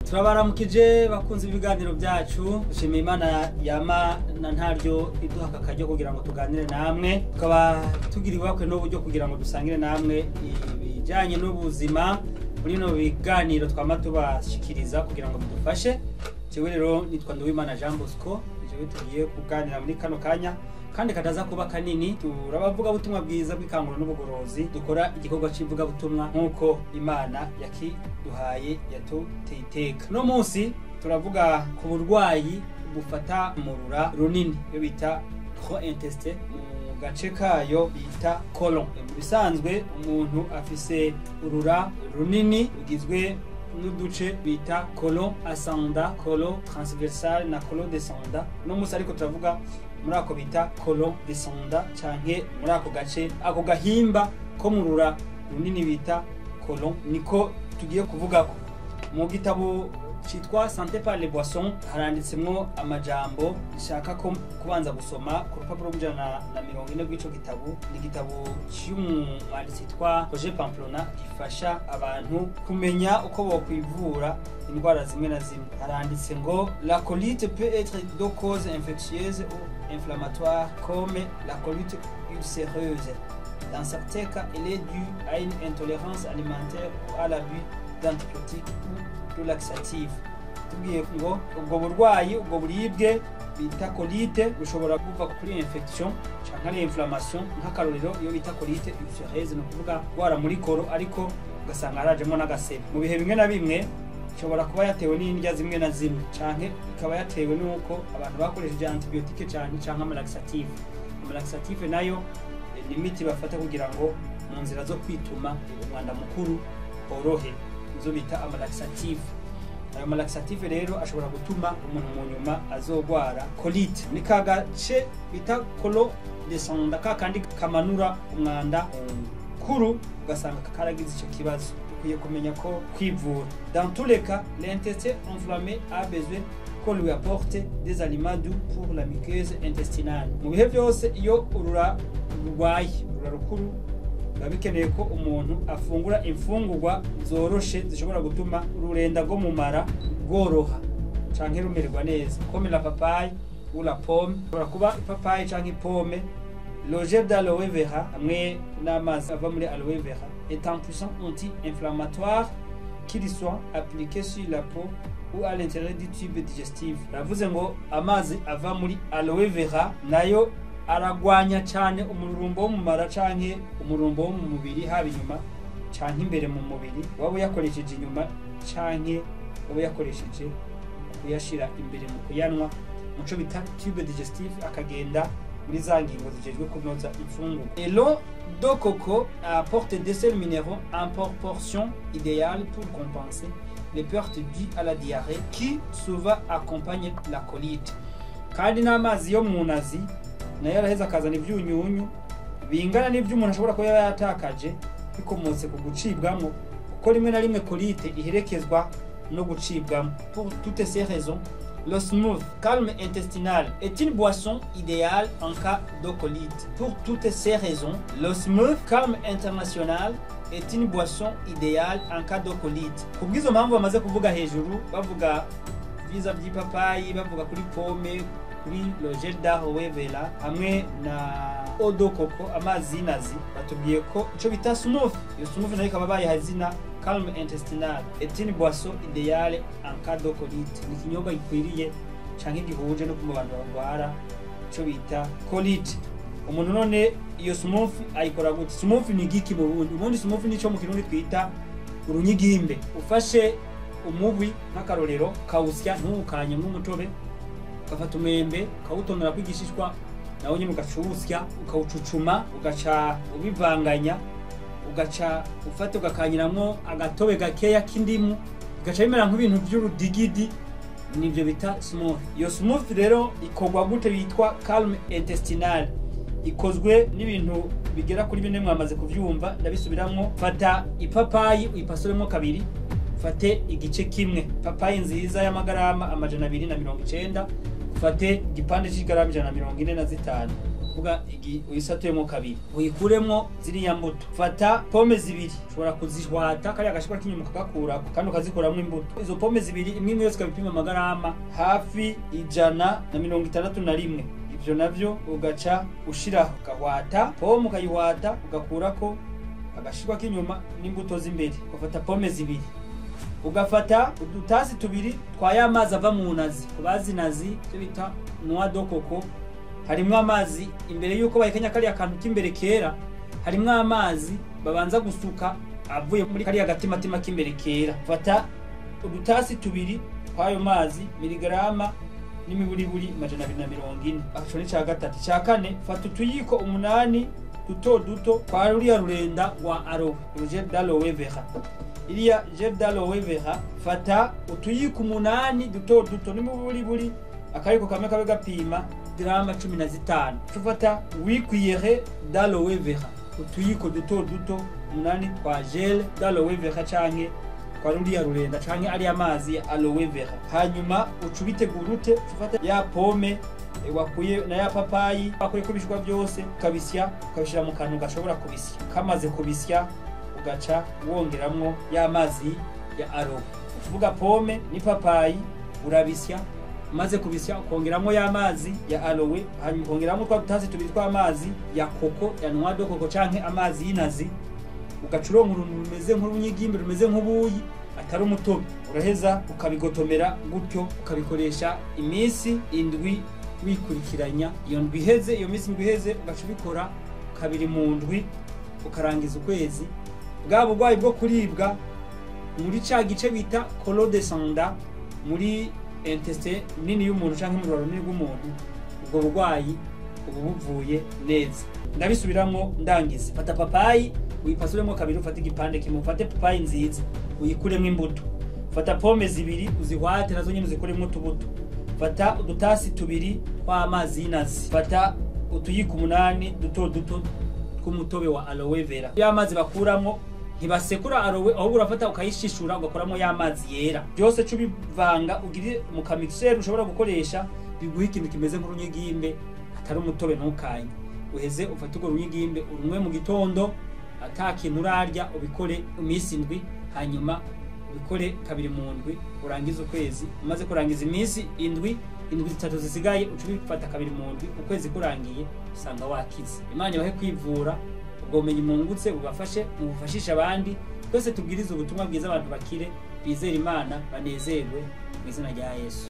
Turabaramukije bakunze ibiganiro byacu, dushimiye Imana yama na ntaryo iduha akaryo kugira ngo tuganire namwe, tukaba tugira ibakwe n'uburyo kugira ngo dusangire namwe ibijanye n'ubuzima muri no biganiro twama tubashikiriza kugira ngo bidufashe. Jewe rero nitwa Nduwimana Jean Bosco, jewe tugiye kuganira muri kano kanya kandi kataza kuba kanini. Turabavuga butumwa bwiza bw'ikanguro n'ubugorozi, dukora igikorwa civuga butumwa nkuko Imana yakiduhaye yatuteye iteka. No munsi turavuga ku burwayi bufata murura runini yo bita gros intestin, mu gace kayo bita colon. Bisanzwe umuntu afise urura runini rugizwe n'uduce bita colon ascendant, colon transversal na colon descendant. No munsi ariko turavuga muri ako bita colon descendant canke muri ako gace, ako gahimba ko murura runini bita colon, niko tugiye kuvugako. Mu gitabo citwa Santé par les boissons haranditsemwo amajambo nshaka ko kubanza gusoma ku rupapuro rw'ijana na 40 rw'ico gitabo. Ni igitabo cy'umwanditsi yitwa Roger Pamplona, gifasha abantu kumenya uko bokwivura indwara zimwe na zimwe. Haranditse ngo la colite peut être de cause infectieuse ou inflammatoire comme la colite ulcéreuse. Dans certains cas, elle est due à une intolérance alimentaire ou à l'abus d'antibiotiques ou de laxatifs. Tugiye ngo ubwo burwayi, ubwo buribwe bita colite bushobora kuva kuri infection canke inflammation. Nk'akarorero iyo bita colite ulcéreuse no kuvuga gwara muri koro ariko ugasanga harajemo n'agasebe. Mu bihe bimwe na bimwe ishobora kuba yatewe n'indya zimwe na zimwe canke ikaba yatewe n'uko abantu bakoresheje antibiotique canke amalaxatif. Amalaxatif nayo ni imiti bafata kugira ngo mu nzira zo kwituma umwanda mukuru orohe, izo bita amalaxatif. Ayo malaxatif rero ashobora gutuma umuntu mu nyuma azogwara colite. Ni kagace bita colon descendant, kandi kamanura umwanda mukuru ugasanga karagize ico kibazo. Dukwiye kumenya ko kwivura. Dans tous les cas, l'intestin enflammé a besoin qu'on lui apporte des aliments doux pour la muqueuse intestinale. Mu bihe byose iyo urura rukuru biba bikeneye ko umuntu afungura imfungurwa zoroshe zishobora gutuma ururenda rwo mu mara rworoha canke rumererwa neza, comme la papaye ou la pomme. Ushobora kuba ipapayi canke ipome. Le gel d'aloe vera hamwe n'amazi ava muri aloe vera est un puissant anti-inflammatoire qu'il soit appliqué sur la peau ou à l'intérieur du tube digestif. Ravuze ngo amazi ava muri aloe vera nayo aragwanya cyane umururumbo wo mu mara canke umururumbo wo mu mubiri, haba inyuma canke imbere mu mubiri, waba yakoresheje inyuma canke waba yakoresheje kuyashira imbere mu kuyanwa, muco bita tube digestif, akagenda muri za ngingo zijejwe kunoza imfungurwa. Et l'eau de coco apporte des sels minéraux en proportion idéale pour compenser les pertes dues à la diarrhée qui souvent accompagne la colite. Kandi n'amazi yo mu nazi nayo araheza akazana ivyunyunyu bingana n'ivyo umuntu ashobora kuba yatakaje bikomotse ku gucibwamo, kuko rimwe na rimwe colite iherekezwa no gucibwamo. Pour toutes ces raisons, le smooth calme intestinal est une boisson idéale en cas de colite. Pour toutes ces raisons, le smooth calme international est une boisson idéale en cas de colite. Kubwizo mpamvu bamaze kuvuga hejuru, bavuga visa by'ipapayi, bavuga kuri pomme, kuri le gel d'aloe vera hamwe na eau de coco, amazi nazi, batubwiye ko ico bita smooth. Iyo smooth nayo ikaba bayihaye izina calme intestinal est une boisson idéale en cas de colite. Ni kinyobwa gikwiriye canke gihuje no ku bantu barwara ico bita colite. Umuntu none iyo smooth ayikora gute? Smooth ni giki mu Burundi? Ubundi smooth nico mu Kirundi twita urunyigimbe. Ufashe umubwi nk'akarorero kawusya ntukanye nk'umutobe, ukafata umwembe ukawutonora kw'igishishwa, nawo nyine ugacusya ukawucucuma, ugaca ubivanganya, ugaca ufata ugakanyiramwo agatobe gakeya k'indimu, ugaca bimera nk'ibintu by'urudigidi, nivyo bita smooth. Iyo smooth rero ikorwa gute? Bitwa calme intestinal. Ikozwe n'ibintu bigera kuri bine mwamaze kuvyumva, ndabisubiramwo. Fata ipapayi uyipasuremwo kabiri, fate igice kimwe papayi nziza y'amagarama 290, ufate igipande cy'igarama 145, kuvuga uyisatuyemo kabiri uyikuremo ziriya mbuto. Fata pome zibiri ushobora kuzihwata kariya gashishwa k'inyuma ukagakurako kandi ukazikuramo imbuto. Izo pome zibiri imwe yose ukabipima amagarama hafi 161. Ivyo navyo ugaca ushiraho ugahwata pome ukayihwata ugakurako agashishwa k'inyuma n'imbuto z'imbere. Ugafata pome zibiri ugafata udutasi tubiri twa y'amazi ava mu nazi. Kubazi nazi cyo bita noix de coco, harimwo amazi imbere yuko bayikanya kariya kantu k'imbere kera, harimwo amazi babanza gusuka avuye muri kariya gatimatima k'imbere kera. Fata udutasi tubiri kwayo mazi miligrama n'imiburiburi 240. Aco ni ca gatatu. Ca kane fata utuyiko 8 duto duto kwa ruriya rurenda rwa aloe, gel d'aloe vera. Iriya gel d'aloe vera fata utuyiko 8 duto duto n'imiburiburi akariko kamwe kabe gapima grama 15. Tufata 8 cuillères d'aloe vera, utuyiko duto duto 8 twa gel d'aloe vera canke kwa ruriya rurenda canke ari amazi ya aloe vera. Hanyuma ucubitegura ute? Tufata ya pome wakuye na ya papayi wakuye kubishwa byose ukabisya ukabishira mu kantu gashobora kubisya. Kamaze kubisya ugaca wongeramwo ya mazi ya aloe. Uvuga pome ni papayi urabisya, maze kubisya ukongeramo ya mazi ya aloe, hanyuma ukongeramo twa dutasi tubiri twa amazi ya koko ya noix de coco canke amazi y'inazi. Ugacuronka uruntu rumeze nk'urunyigimbe rumeze nk'ubuyi atari umutobe. Uraheza ukabigotomera gutyo ukabikoresha iminsi 7 wikurikiranya. Iyo ndwi iheze, iyo minsi ndwi iheze ugacubikora kabiri mu ndwi ukarangiza ukwezi. Bwa bugwayi bwo kuribwa muri ca gice bita colonne descendant muri intestin nini y'umuntu canke mu rurimi rw'umuntu, ubwo bugwayi ubu buvuye neza. Ndabisubiramwo ndangiza. Fata papayi uyipasuremo kabiri, ufata igipande kimwe, ufate papayi nziza uyikuremo imbuto. Fata pome zibiri uzihwate nazo nyine uzikuremo utubuto. Fata udutasi tubiri kwa amazi y'inazi. Fata utuyiko 8 duto duto tw'umutobe wa aloe vera. Ya mazi bakuramo ntibasekura aloe, aho urafata ukayishishura ugakoramo ya mazi yera. Byose cyo bivanga ugire mu kamixer ushobora gukoresha, biguha ikintu kimeze nk'urunyigimbe atari umutobe ntukanye. Uheze ufata urwo runyigimbe urumwe mu gitondo atakintu urarya, ubikore iminsi 7, hanyuma ubikore kabiri mu ndwi urangiza ukwezi. Umaze kurangiza iminsi 7, indwi 3 zisigaye ucubifata kabiri mu ndwi, ukwezi kurangiye usanga wakize. Imana ibahe kwivura, ubwo bumenyi mungutse bubafashe mu bufashisha abandi. Twese tubwiriza ubutumwa bwiza abantu bakire, bizera Imana, banezerwe mu izina rya Yesu.